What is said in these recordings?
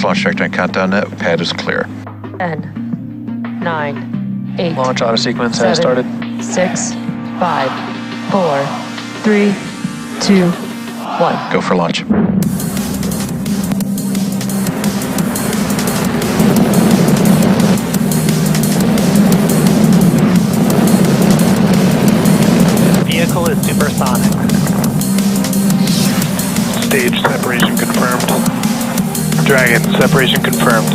SpaceX launch trajectory and countdown net. Pad is clear. 10, 9, 8. Launch auto sequence has started. 6, 5, 4, 3, 2, 1. Go for launch. Vehicle is supersonic. Stage separation confirmed. Dragon, separation confirmed.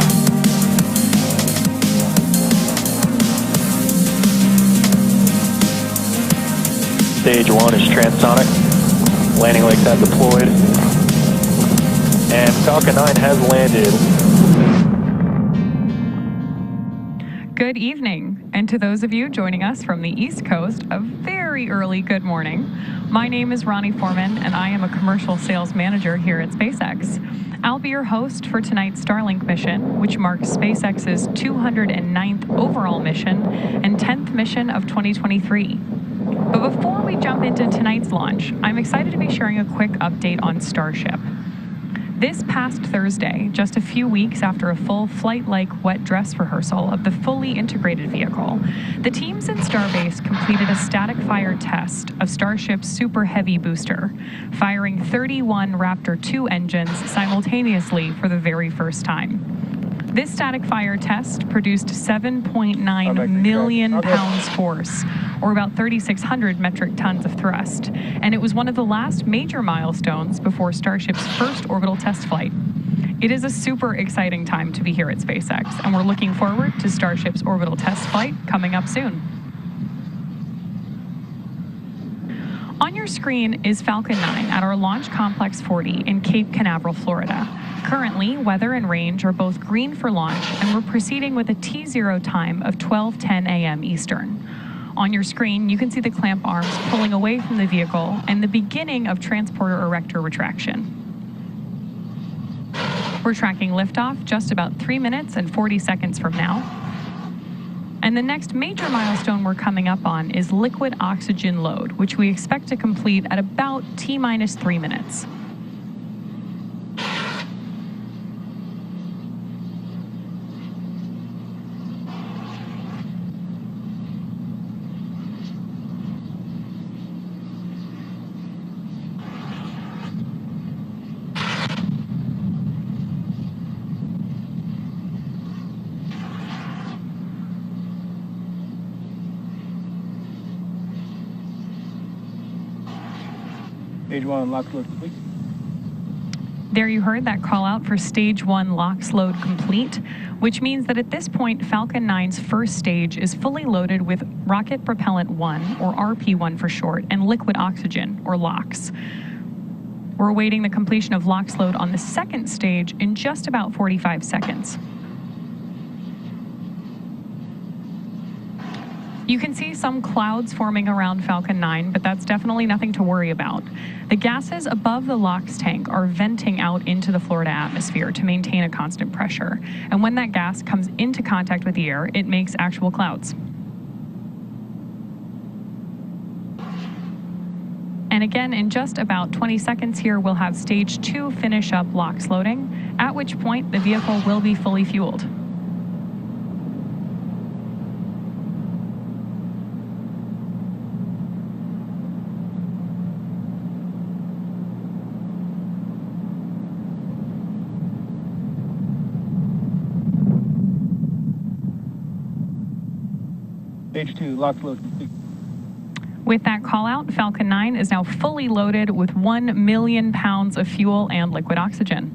Stage 1 is transonic. Landing legs have deployed. And Falcon 9 has landed. Good evening, and to those of you joining us from the East Coast, a very early good morning. My name is Ronnie Foreman, and I am a commercial sales manager here at SpaceX. I'll be your host for tonight's Starlink mission, which marks SpaceX's 209th overall mission and 10th mission of 2023. But before we jump into tonight's launch, I'm excited to be sharing a quick update on Starship. This past Thursday, just a few weeks after a full flight-like wet dress rehearsal of the fully integrated vehicle, the teams in Starbase completed a static fire test of Starship's Super Heavy booster, firing 31 Raptor 2 engines simultaneously for the very first time. This static fire test produced 7.9 million pounds force, or about 3,600 metric tons of thrust, and it was one of the last major milestones before Starship's first orbital test flight. It is a super exciting time to be here at SpaceX, and we're looking forward to Starship's orbital test flight coming up soon. On your screen is Falcon 9 at our Launch Complex 40 in Cape Canaveral, Florida. Currently, weather and range are both green for launch, and we're proceeding with a T0 time of 12:10 a.m. Eastern. On your screen, you can see the clamp arms pulling away from the vehicle and the beginning of transporter erector retraction. We're tracking liftoff just about 3 minutes and 40 seconds from now. And the next major milestone we're coming up on is liquid oxygen load, which we expect to complete at about T-minus 3 minutes. Stage 1 lock load complete. There you heard that call out for Stage 1 LOX load complete, which means that at this point, Falcon 9's first stage is fully loaded with Rocket Propellant 1, or RP1 for short, and liquid oxygen, or LOX. We're awaiting the completion of LOX load on the second stage in just about 45 seconds. You can see some clouds forming around Falcon 9, but that's definitely nothing to worry about. The gases above the LOX tank are venting out into the Florida atmosphere to maintain a constant pressure. And when that gas comes into contact with the air, it makes actual clouds. And again, in just about 20 seconds here, we'll have Stage 2 finish up LOX loading, at which point the vehicle will be fully fueled. Stage 2 lock load complete. With that call out, Falcon 9 is now fully loaded with 1 million pounds of fuel and liquid oxygen.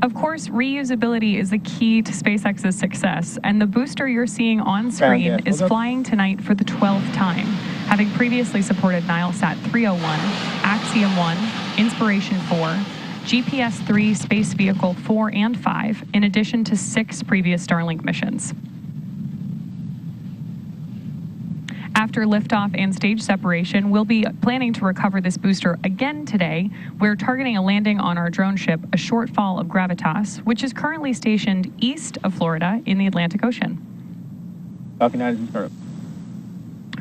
Of course, reusability is the key to SpaceX's success, and the booster you're seeing on screen is flying tonight for the 12th time, having previously supported Nilesat 301, Axiom 1, Inspiration 4, GPS-3 Space Vehicle 4 and 5, in addition to 6 previous Starlink missions. After liftoff and stage separation, we'll be planning to recover this booster again today. We're targeting a landing on our drone ship, a shortfall of Gravitas, which is currently stationed east of Florida in the Atlantic Ocean. Falcon 9 is in startup.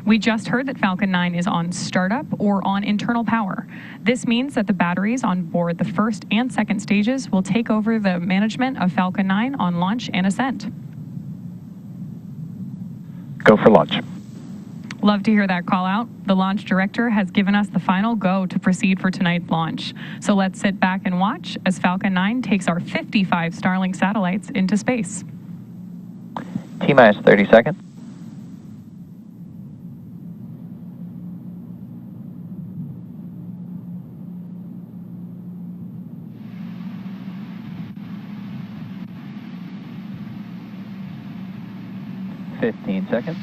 We just heard that Falcon 9 is on startup or on internal power. This means that the batteries on board the first and second stages will take over the management of Falcon 9 on launch and ascent. Go for launch. Love to hear that call out. The launch director has given us the final go to proceed for tonight's launch. So let's sit back and watch as Falcon 9 takes our 55 Starlink satellites into space. T-minus 30 seconds. Fifteen seconds.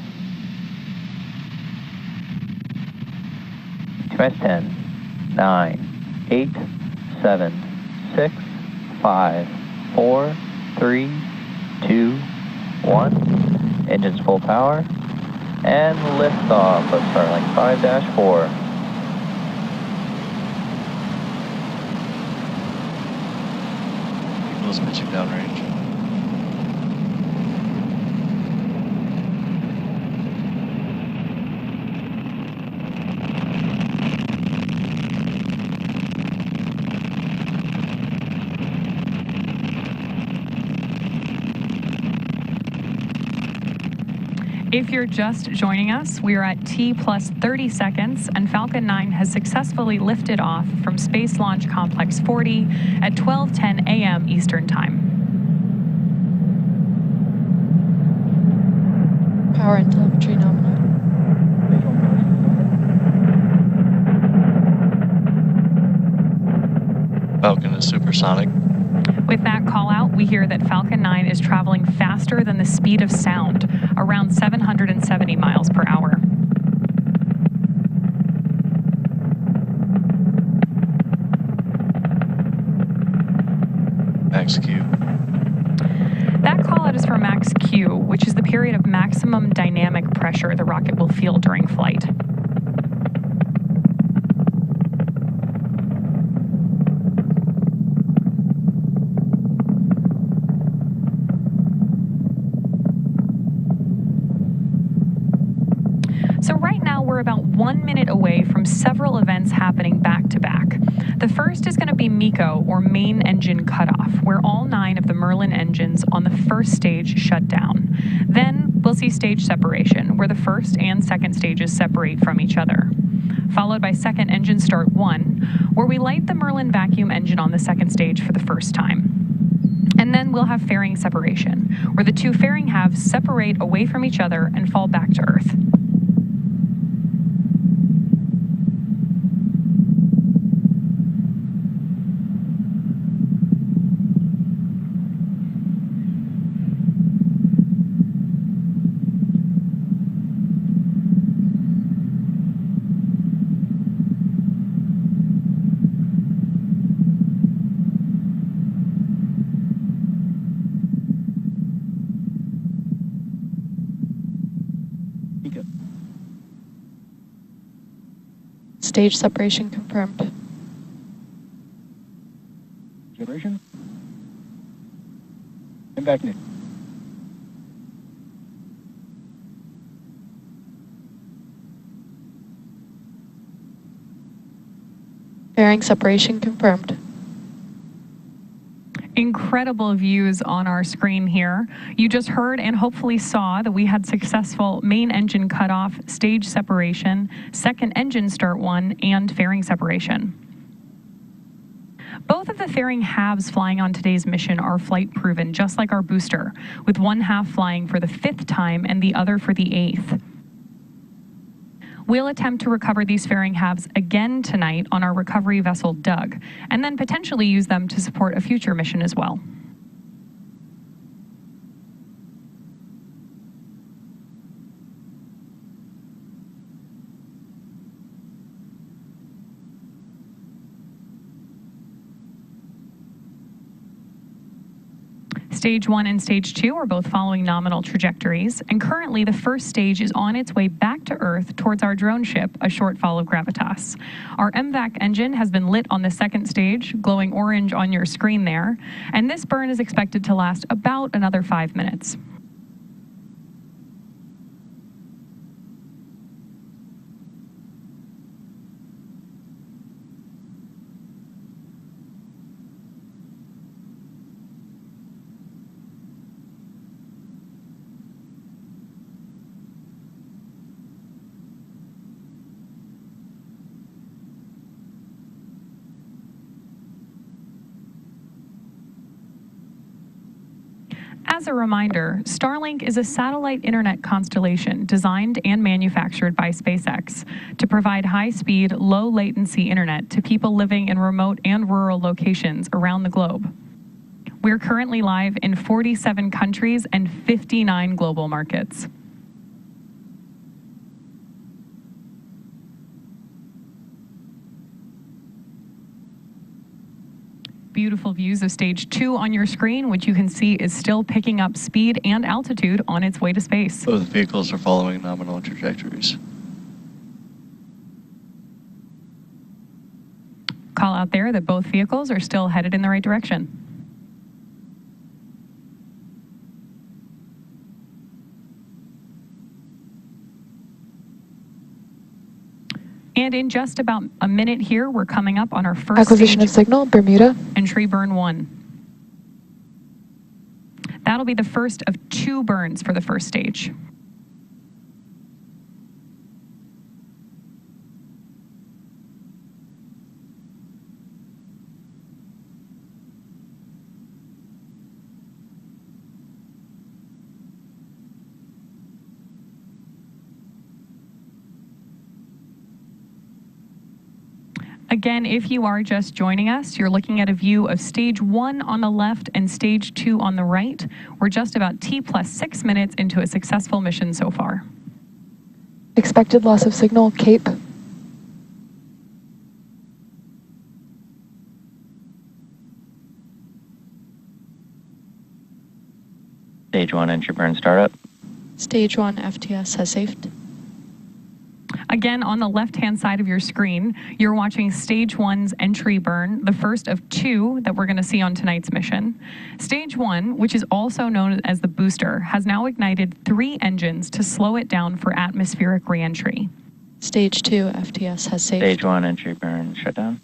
T-minus 10, 9, 8, 7, 6, 5, 4, 3, 2, 1. Engines full power. And liftoff of Starlink 5-4. Eagle's pitching downrange. If you're just joining us, we are at T plus 30 seconds, and Falcon 9 has successfully lifted off from Space Launch Complex 40 at 12:10 a.m. Eastern Time. Power and telemetry nominal. Falcon is supersonic. With that call out, we hear that Falcon 9 is traveling faster than the speed of sound, around 770 miles per hour. Max Q. That call out is for max Q, which is the period of maximum dynamic pressure the rocket will feel during flight. So right now we're about 1 minute away from several events happening back to back. The first is going to be MECO, or main engine cutoff, where all 9 of the Merlin engines on the first stage shut down. Then we'll see stage separation, where the first and second stages separate from each other. Followed by second engine start 1, where we light the Merlin vacuum engine on the second stage for the first time. And then we'll have fairing separation, where the 2 fairing halves separate away from each other and fall back to Earth. Stage separation confirmed. Separation. And back in. Fairing separation confirmed. Incredible views on our screen here. You just heard and hopefully saw that we had successful main engine cutoff, stage separation, second engine start 1, and fairing separation. Both of the fairing halves flying on today's mission are flight proven, just like our booster, with one half flying for the 5th time and the other for the 8th. We'll attempt to recover these fairing halves again tonight on our recovery vessel Doug, and then potentially use them to support a future mission as well. Stage 1 and Stage 2 are both following nominal trajectories, and currently the first stage is on its way back to Earth towards our drone ship, a shortfall of gravitas. Our MVAC engine has been lit on the second stage, glowing orange on your screen there, and this burn is expected to last about another 5 minutes. As a reminder, Starlink is a satellite internet constellation designed and manufactured by SpaceX to provide high-speed, low-latency internet to people living in remote and rural locations around the globe. We're currently live in 47 countries and 59 global markets. Beautiful views of stage 2 on your screen, which you can see is still picking up speed and altitude on its way to space. Both vehicles are following nominal trajectories. Call out there that both vehicles are still headed in the right direction. And in just about a minute here, we're coming up on our first Acquisition stage of signal, Bermuda. entry burn 1. That'll be the first of 2 burns for the first stage. Again, if you are just joining us, you're looking at a view of stage 1 on the left and stage 2 on the right. We're just about T+6 minutes into a successful mission so far. Expected loss of signal, Cape. Stage 1 entry burn startup. Stage 1 FTS has safed. Again, on the left-hand side of your screen, you're watching Stage 1's entry burn, the first of 2 that we're going to see on tonight's mission. Stage 1, which is also known as the booster, has now ignited 3 engines to slow it down for atmospheric reentry. Stage 2 FTS has saved. Stage 1 entry burn shutdown.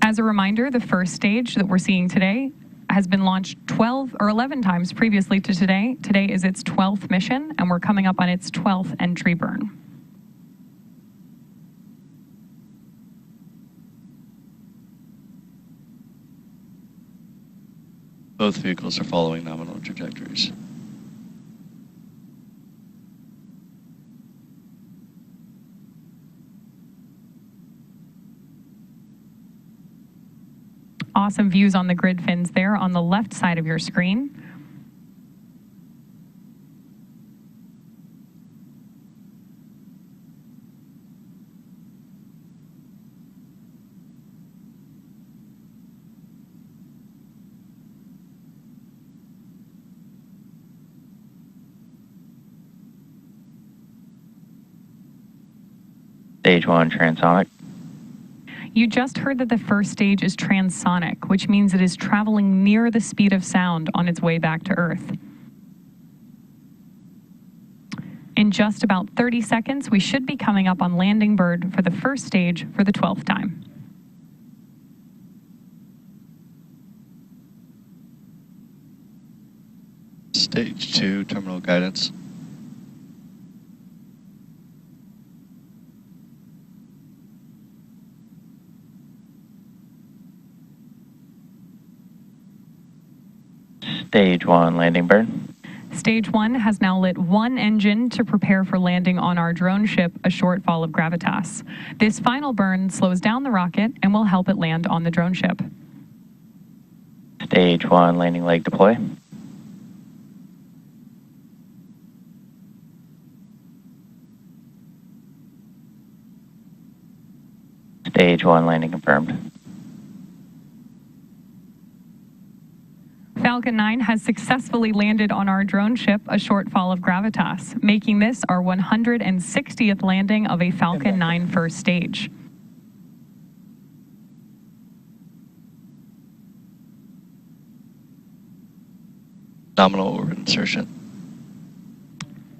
As a reminder, the first stage that we're seeing today has been launched 12 or 11 times previously to today. Today is its 12th mission, and we're coming up on its 12th entry burn. Both vehicles are following nominal trajectories. Awesome views on the grid fins there on the left side of your screen. Stage 1 transonic. You just heard that the first stage is transonic, which means it is traveling near the speed of sound on its way back to Earth. In just about 30 seconds, we should be coming up on landing bird for the first stage for the 12th time. Stage 2 terminal guidance. Stage 1 landing bird. Stage 1 has now lit 1 engine to prepare for landing on our drone ship, a shortfall of gravitas. This final burn slows down the rocket and will help it land on the drone ship. Stage 1 landing leg deploy. Stage 1 landing confirmed. Falcon 9 has successfully landed on our drone ship, a shortfall of gravitas, making this our 160th landing of a Falcon 9 first stage. Nominal orbit insertion.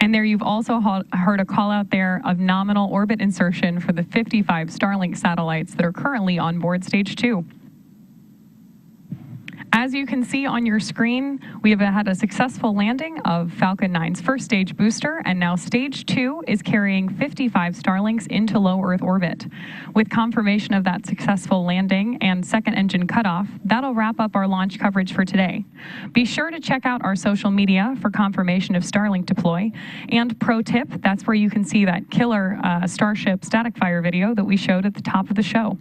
And there you've also heard a call out there of nominal orbit insertion for the 55 Starlink satellites that are currently on board stage 2. As you can see on your screen, we have had a successful landing of Falcon 9's first stage booster, and now stage 2 is carrying 55 Starlinks into low Earth orbit. With confirmation of that successful landing and second engine cutoff, that'll wrap up our launch coverage for today. Be sure to check out our social media for confirmation of Starlink deploy. And pro tip, that's where you can see that killer Starship static fire video that we showed at the top of the show.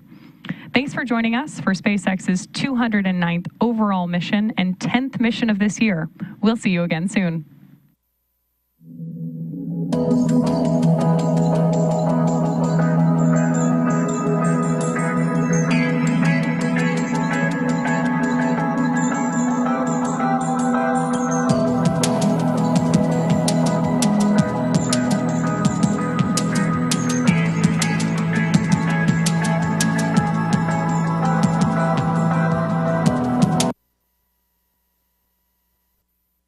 Thanks for joining us for SpaceX's 209th overall mission and 10th mission of this year. We'll see you again soon.